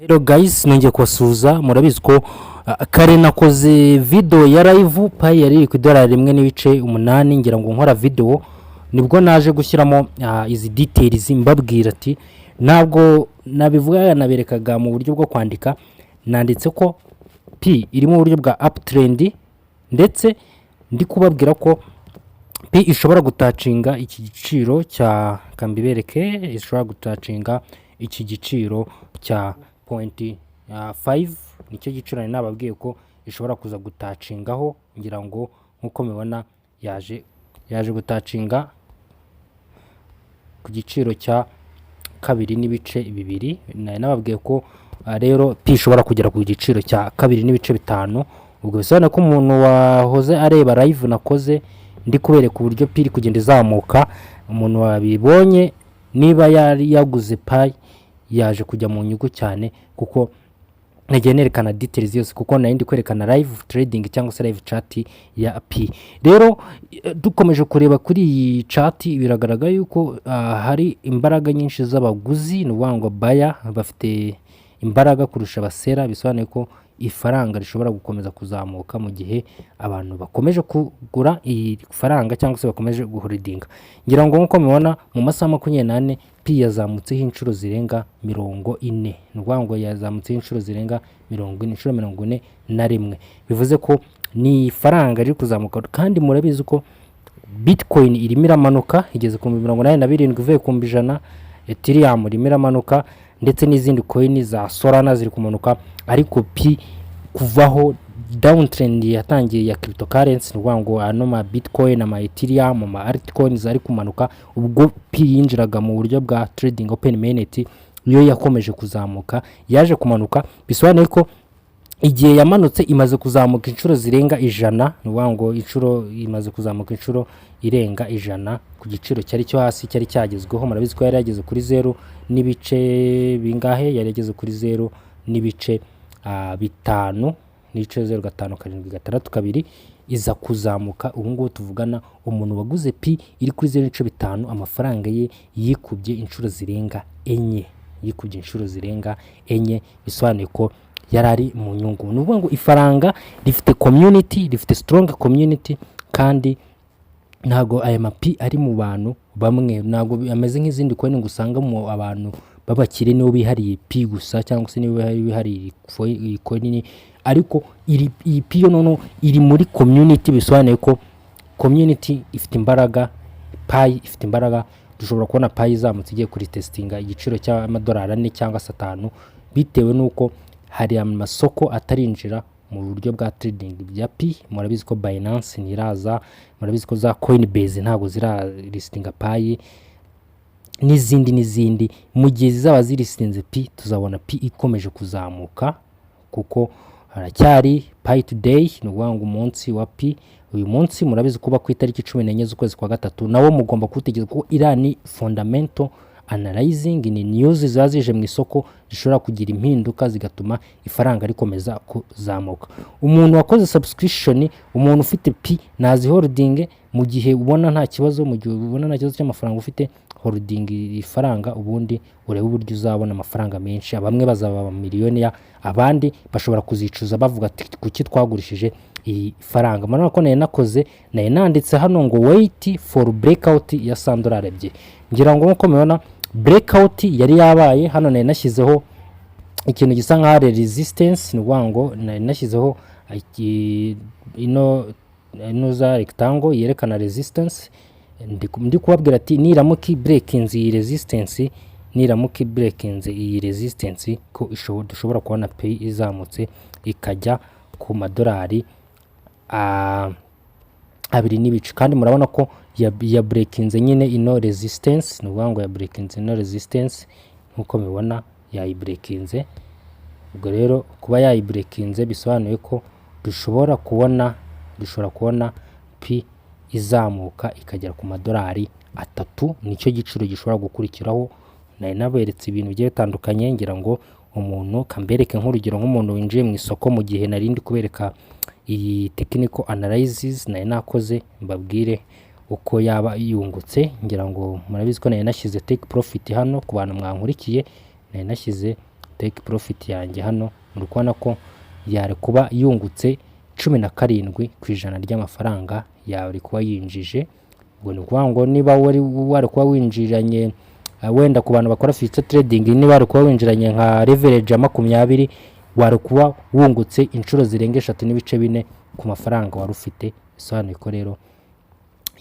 Hello guys, nongeye kubasuhuza. Murabizi ko kare nakoze video ya live pay yari ku $1.8 ngira ngo nkora video nibwo naje gushyiramo izi details mbabwira ati ntabwo nabivuga naberekaga mu buryo bwo kwandika, nanditse ko P iri mu buryo bwa uptrend ndetse ndi kubabwira ko P ishobora gutacinga iki giciro cya kambibereke, ishobora gutacinga iki giciro cya 0.5 nicyo giciro nababwiye ko ishobora kuza gutacingaho, ngira ngo nkuko mubona yaje gutacinga ku giciro cya 2.2. Nababwiye ko rero P ishobora kugera ku giciro cya 2.5. ubwo bisobanura ko umuntu wahoze areba live nakoze ndi kubereka uburyo P iri kugenda izamuka, umuntu wabibonye niba yari yaguze pay yaje kujya mu nyugu cyane, kuko nagiye nerekana details yose, kuko nari ndi kwerekana live trading cyangwa se live chat ya P. Rero dukomeje kureba kuri iyi chat biragaragara yuko hari imbaraga nyinshi z'abaguzi, n'ubango buyer bafite imbaraga kurusha abasera. Bisobanuye ko ifaranga rishobora gukomeza kuzamuka mu gihe abantu bakomeje kugura iyi faranga cyangwa se bakomeje guholdinga. Ngira ngo nkuko mubona mu masaha 24 P yazamutseho inshuro zirenga 40. N'ubango yazamutseho inshuro zirenga 41. Bivuze ko ni faranga riri kuzamuka, kandi murabizi ko Bitcoin irimo iramanuka igeze ku 87 ivuye ku 100, Ethereum irimo iramanuka ndetse n'izindi coin za Solana ziri kumanuka, ariko P kuvaho downtrend yatangiye ya cryptocurrency, n'ubango ano ma Bitcoin ama Ethereum ama altcoins ari kumanuka. Ubwo P yinjiraga mu buryo bwa trading open mainnet niyo yakomeje kuzamuka, yaje kumanuka. Bisobanuye ko igihe yamanutse imaze kuzamuka inshuro zirenga 100, n'ubango inshuro imaze kuzamuka inshuro irenga 100 ku giciro cyari cyo hasi cyari cyagezweho. Murabizi ko yari yageze kuri 0 n'ibice bingahe, yari yageze kuri 0 n'ibice 5 n'ibice 0.572 iza kuzamuka. Ubu ngubu tuvugana umuntu waguze P iri kuri 0.5, amafaranga ye yikubye inshuro zirenga 4, yikubye inshuro zirenga 4. Bisobanuye ko yarari mu nyungu. N'uvuga ngo ifaranga rifite community, rifite strong community, kandi ntago aya mapi ari mu bantu bamwe, ntago ameze nk'izindi coin ngo usanga mu abantu babakire nibo bihariye P gusa, cyangwa se nibo bihariye coin, ariko iyi P yo nono iri muri community. Bisobanuye ko community ifite imbaraga, pay ifite imbaraga. Dushobora kubona pay izamutse igiye kuri testinga igiciro cy'amadolari 4 cyangwa 5, bitewe nuko hari amasoko atarinjira mu buryo bwa trading bya P. Murabizi ko Binance niraza, murabizi ko za Coinbase ntago zira listinga pay, n'izindi mu gihe zizaba ziristinze P tuzabona P ikomeje kuzamuka, kuko haracyari pay today, n'ubango umunsi wa P. Uyu munsi murabizi kuba ku itariki 14 z'ukwezi kwa gatatu, nawo mugomba kutegeza ko irani fundamental analyzing ni news zazije mu isoko zishobora kugira impinduka zigatuma ifaranga rikomeza kuzamuka. Umuntu wakoze subscription, umuntu ufite P nazi holding, mu gihe ubona nta kibazo, mu gihe ubona nta kibazo cy'amafaranga ufite holding ifaranga, ubundi urebe uburyo uzabona amafaranga menshi. Abamwe bazaba miliyoni, abandi bashobora kuzicuza bavuga ati kuki twagurishije iyi faranga. Marana ko nakoze nanditse hano ngo wait for breakout ya $100. Ngira ngo nko mubona breakout yari yabaye hano, nashyizeho ikintu gisa nka resistance, n'ubango nashyizeho ino za rectangle yerekana resistance. Ndi kubabwira ati niramuki breakinze iyi resistance, niramuki breakinze iyi resistance ko dushobora kubona P izamutse ikajya ku madolari 2.5. kandi murabona ko ya breakinze nyine ino resistance, n'ubango ya breakinze ino resistance nkuko mubibona yayibreakinze. Ubwo rero kuba yayibreakinze bisobanuye ko dushobora kubona P izamuka ikagera ku madolari 3. nicyo giciro gishobora gukurikiraho. Naberetse ibintu bigiye bitandukanye, ngira ngo umuntu kambereke nk'urugero nk'umuntu winjiye mu isoko mu gihe narindi kubereka iyi technical analysis nakoze, mbabwire uko yaba yungutse. Ngira ngo murabizi ko nashyize take profit hano ku bantu mwankurikiye, nashyize take profit yanjye hano muri kubona ko yari kuba yungutse 17% ry'amafaranga yawe kuba yinjije. Ubwo ni ukuvuga ngo niba wari kuba winjiranye wenda ku bantu bakora future trading, niba wari kuba winjiranye nka leverage ya 20, wari kuba wungutse inshuro zirenga 3.4 ku mafaranga wari ufite. Bisobanuye ko rero